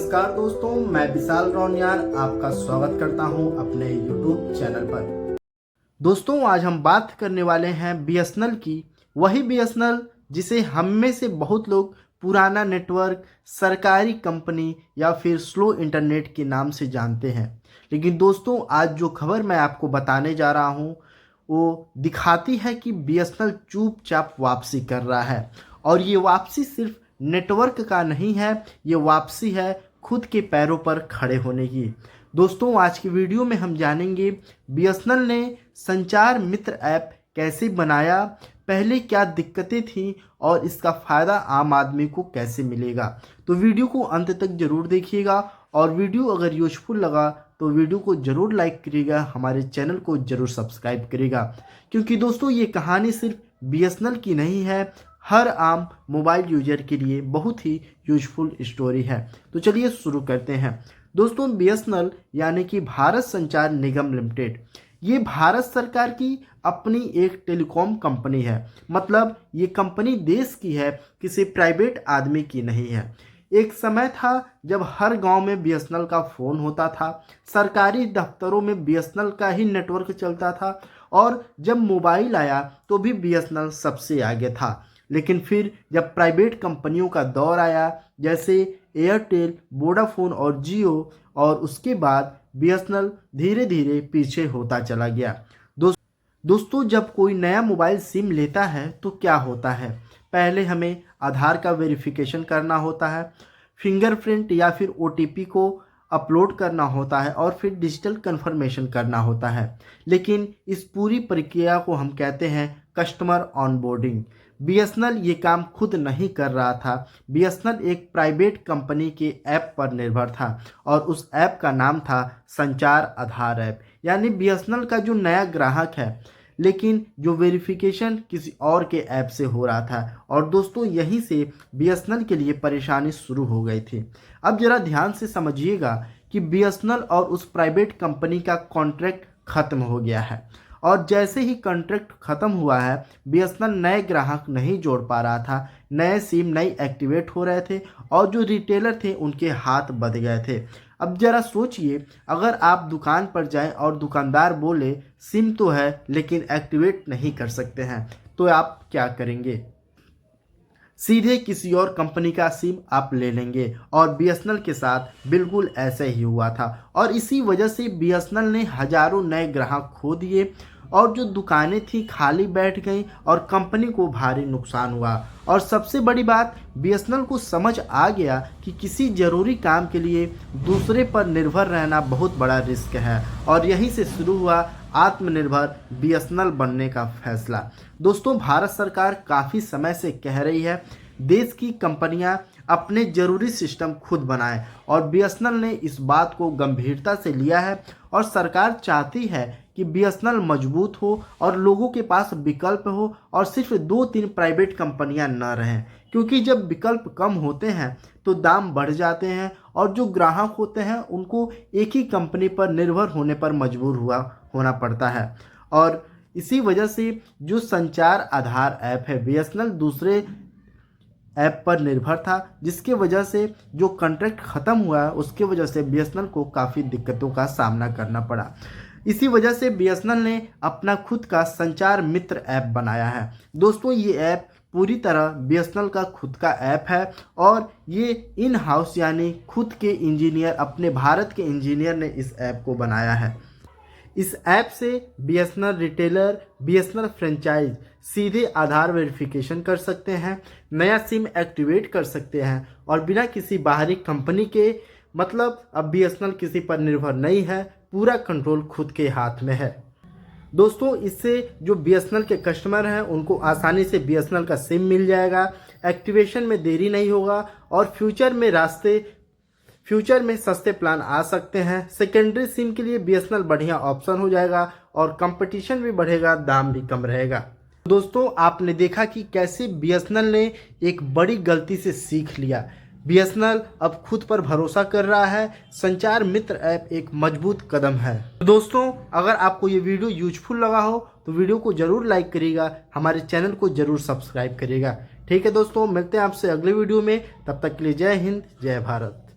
नमस्कार दोस्तों, मैं विशाल रौनियार आपका स्वागत करता हूं अपने YouTube चैनल पर। दोस्तों, आज हम बात करने वाले हैं BSNL की। वही BSNL जिसे हम में से बहुत लोग पुराना नेटवर्क, सरकारी कंपनी या फिर स्लो इंटरनेट के नाम से जानते हैं। लेकिन दोस्तों, आज जो खबर मैं आपको बताने जा रहा हूं वो दिखाती है कि BSNL चुपचाप वापसी कर रहा है। और ये वापसी सिर्फ नेटवर्क का नहीं है, ये वापसी है खुद के पैरों पर खड़े होने की। दोस्तों, आज की वीडियो में हम जानेंगे BSNL ने संचार मित्र ऐप कैसे बनाया, पहले क्या दिक्कतें थीं और इसका फ़ायदा आम आदमी को कैसे मिलेगा। तो वीडियो को अंत तक ज़रूर देखिएगा और वीडियो अगर यूजफुल लगा तो वीडियो को ज़रूर लाइक करिएगा, हमारे चैनल को ज़रूर सब्सक्राइब करिएगा। क्योंकि दोस्तों, ये कहानी सिर्फ BSNL की नहीं है, हर आम मोबाइल यूजर के लिए बहुत ही यूजफुल स्टोरी है। तो चलिए शुरू करते हैं। दोस्तों, BSNL यानी कि भारत संचार निगम लिमिटेड, ये भारत सरकार की अपनी एक टेलीकॉम कंपनी है। मतलब ये कंपनी देश की है, किसी प्राइवेट आदमी की नहीं है। एक समय था जब हर गांव में BSNL का फ़ोन होता था, सरकारी दफ्तरों में BSNL का ही नेटवर्क चलता था और जब मोबाइल आया तो भी BSNL सबसे आगे था। लेकिन फिर जब प्राइवेट कंपनियों का दौर आया, जैसे एयरटेल, वोडाफोन और जियो, और उसके बाद BSNL धीरे धीरे पीछे होता चला गया। दोस्तों, जब कोई नया मोबाइल सिम लेता है तो क्या होता है, पहले हमें आधार का वेरिफिकेशन करना होता है, फिंगरप्रिंट या फिर OTP को अपलोड करना होता है और फिर डिजिटल कन्फर्मेशन करना होता है। लेकिन इस पूरी प्रक्रिया को हम कहते हैं कस्टमर ऑनबोर्डिंग। BSNL ये काम खुद नहीं कर रहा था। BSNL एक प्राइवेट कंपनी के ऐप पर निर्भर था और उस ऐप का नाम था संचार आधार ऐप। यानी BSNL का जो नया ग्राहक है, लेकिन जो वेरिफिकेशन किसी और के ऐप से हो रहा था। और दोस्तों, यहीं से BSNL के लिए परेशानी शुरू हो गई थी। अब जरा ध्यान से समझिएगा कि BSNL और उस प्राइवेट कंपनी का कॉन्ट्रैक्ट खत्म हो गया है। और जैसे ही कॉन्ट्रैक्ट ख़त्म हुआ है, BSNL नए ग्राहक नहीं जोड़ पा रहा था, नए सिम नहीं एक्टिवेट हो रहे थे और जो रिटेलर थे उनके हाथ बंध गए थे। अब ज़रा सोचिए, अगर आप दुकान पर जाएं और दुकानदार बोले सिम तो है लेकिन एक्टिवेट नहीं कर सकते हैं, तो आप क्या करेंगे? सीधे किसी और कंपनी का सिम आप ले लेंगे। और BSNL के साथ बिल्कुल ऐसे ही हुआ था और इसी वजह से BSNL ने हजारों नए ग्राहक खो दिए और जो दुकानें थी खाली बैठ गईं और कंपनी को भारी नुकसान हुआ। और सबसे बड़ी बात, BSNL को समझ आ गया कि किसी ज़रूरी काम के लिए दूसरे पर निर्भर रहना बहुत बड़ा रिस्क है और यहीं से शुरू हुआ आत्मनिर्भर BSNL बनने का फैसला। दोस्तों, भारत सरकार काफ़ी समय से कह रही है देश की कंपनियां अपने ज़रूरी सिस्टम खुद बनाएं और BSNL ने इस बात को गंभीरता से लिया है और सरकार चाहती है कि BSNL मजबूत हो और लोगों के पास विकल्प हो और सिर्फ 2-3 प्राइवेट कंपनियां न रहें। क्योंकि जब विकल्प कम होते हैं तो दाम बढ़ जाते हैं और जो ग्राहक होते हैं उनको एक ही कंपनी पर निर्भर होने पर मजबूर होना पड़ता है। और इसी वजह से जो संचार आधार ऐप है, BSNL दूसरे ऐप पर निर्भर था, जिसके वजह से जो कॉन्ट्रैक्ट ख़त्म हुआ है उसके वजह से BSNL को काफ़ी दिक्कतों का सामना करना पड़ा। इसी वजह से BSNL ने अपना खुद का संचार मित्र ऐप बनाया है। दोस्तों, ये ऐप पूरी तरह BSNL का खुद का ऐप है और ये इन हाउस यानी खुद के इंजीनियर, अपने भारत के इंजीनियर ने इस ऐप को बनाया है। इस ऐप से BSNL रिटेलर, BSNL फ्रेंचाइज सीधे आधार वेरिफिकेशन कर सकते हैं, नया सिम एक्टिवेट कर सकते हैं और बिना किसी बाहरी कंपनी के, मतलब अब BSNL किसी पर निर्भर नहीं है, पूरा कंट्रोल खुद के हाथ में है। दोस्तों, इससे जो BSNL के कस्टमर हैं उनको आसानी से BSNL का सिम मिल जाएगा, एक्टिवेशन में देरी नहीं होगा और फ्यूचर में सस्ते प्लान आ सकते हैं। सेकेंडरी सिम के लिए BSNL बढ़िया ऑप्शन हो जाएगा और कंपटीशन भी बढ़ेगा, दाम भी कम रहेगा। दोस्तों, आपने देखा कि कैसे BSNL ने एक बड़ी गलती से सीख लिया। BSNL अब खुद पर भरोसा कर रहा है। संचार मित्र ऐप एक मजबूत कदम है। दोस्तों, अगर आपको ये वीडियो यूजफुल लगा हो तो वीडियो को ज़रूर लाइक करिएगा, हमारे चैनल को ज़रूर सब्सक्राइब करिएगा। ठीक है दोस्तों, मिलते हैं आपसे अगले वीडियो में। तब तक के लिए जय हिंद, जय भारत।